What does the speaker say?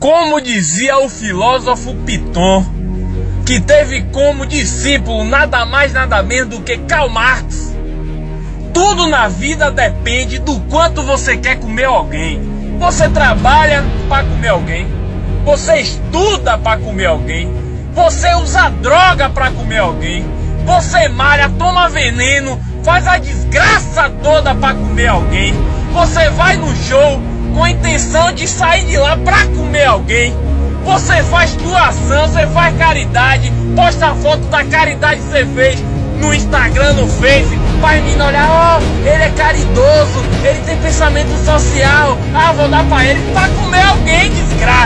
Como dizia o filósofo Piton, que teve como discípulo nada mais nada menos do que Karl Marx, tudo na vida depende do quanto você quer comer alguém. Você trabalha para comer alguém, você estuda para comer alguém, você usa droga para comer alguém, você malha, toma veneno, faz a desgraça toda para comer alguém, você vai no show com a intenção de sair de lá para comer alguém, você faz doação, você faz caridade, posta foto da caridade que você fez no Instagram, no Face, para menino olhar, ó, ele é caridoso, ele tem pensamento social, vou dar para ele para comer alguém, desgraça.